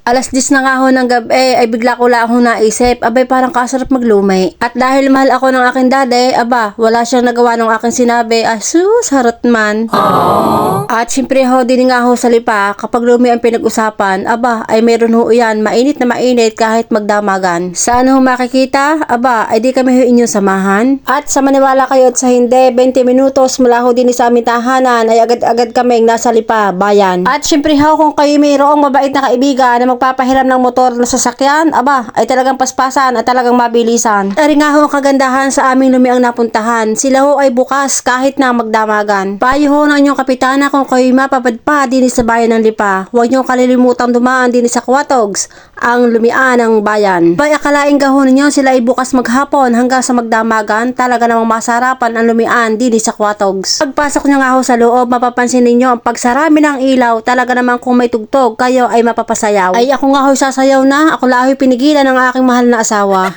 Alas 10 na nga ho ng gabi ay bigla ko lang akong naisip, abay parang kasarap maglumay. At dahil mahal ako ng aking daddy, aba, wala siyang nagawa ng aking sinabi, asus, harot man. Aww. At syempre ho, din nga ho sa lipa, kapag lumay ang pinag-usapan, aba, ay meron ho yan, mainit na mainit kahit magdamagan. Saan ho makikita? Aba, ay di kami ho inyong samahan. At sa maniwala kayo at sa hindi, 20 minutos mula ho din sa aming tahanan, ay agad-agad kaming nasa lipa, bayan. At syempre ho, kung kayo mayroong mabait na kaibigan na magpapahiram ng motor na sasakyan, aba, ay talagang paspasan at talagang mabilisan. Ari nga ho ang kagandahan sa aming lumiang napuntahan. Sila ho ay bukas kahit na magdamagan. Payo ho ng inyong kapitana kung kayo mapapadpa din sa bayan ng Lipa. Huwag nyo kalilimutang dumaan din sa Quatogs, ang lumian ng bayan. Bay akalaing gahon ninyo sila ay bukas maghapon hanggang sa magdamagan, talaga namang masarapan ang lumian din sa Quatogs. Pagpasok nyo nga ho sa loob, mapapansin ninyo ang pagsarami ng ilaw, talaga namang kung may tugtog, kayo ay mapapasayaw. Ay ako nga ho'y sasayaw na, ako lang ho'y pinigilan ng aking mahal na asawa.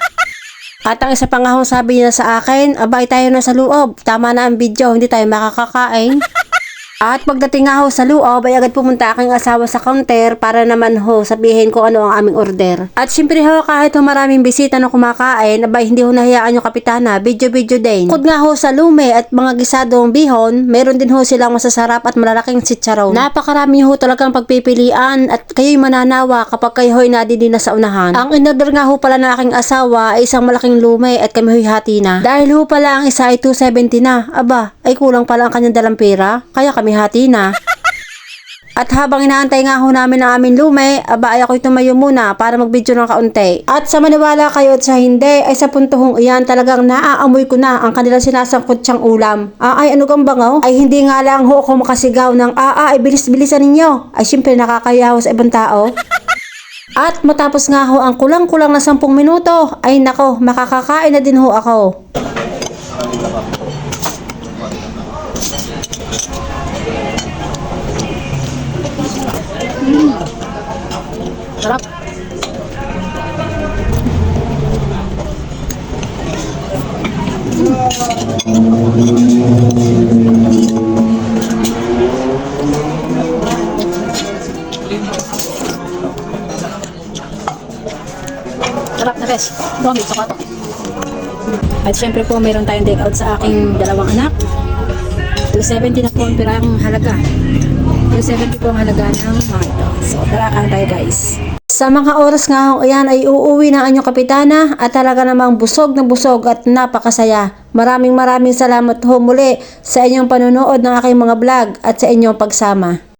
At ang isa pa nga ho'y sabi niya sa akin, abay tayo na sa loob, tama na ang video, hindi tayo makakakain. At pagdating nga ho sa loob, ay agad pumunta aking asawa sa counter para naman ho sabihin ko ano ang aming order. At syempre ho, kahit ho maraming bisita na kumakain, abay hindi ho nahiyaan yung kapitana, video-video din. Bukod nga ho sa lume at mga gisadong bihon, meron din ho silang masasarap at malalaking chicharon. Napakarami ho talagang pagpipilian at kayo'y mananawa kapag kayo ho'y nadidi na sa unahan. Ang in-order nga ho pala ng aking asawa ay isang malaking lume at kami ho'y hati na. Dahil ho pala ang isa ay 270 na, aba, ay kulang pala ang kanyang dalang pera, kaya kami hati na. At habang inaantay nga ho namin ang aming lume, aba ay ako'y tumayo muna para mag-video ng kaunti. At sa maniwala kayo at sa hindi, ay sa puntong iyan talagang naaamoy ko na ang kanilang sinasangkot siyang ulam. Ay ano kang bangaw? Ay hindi nga lang ho ako makasigaw ng ay bilis-bilisan ninyo. Ay syempre nakakayaw sa ibang tao. At matapos nga ho ang kulang-kulang na 10 minuto, ay nako, makakakain na din ho ako. Sarap. Sarap na bes. Dami sa kato. At syempre po mayroon tayong take out sa aking dalawang anak. 270 na po ang pirang halaga. 270 po ang halaga ng mga ito. So tara tayo guys. Sa mga oras nga ho, ayan ay uuwi na ang inyong kapitana at talaga namang busog na busog at napakasaya. Maraming salamat ho muli sa inyong panonood ng aking mga vlog at sa inyong pagsama.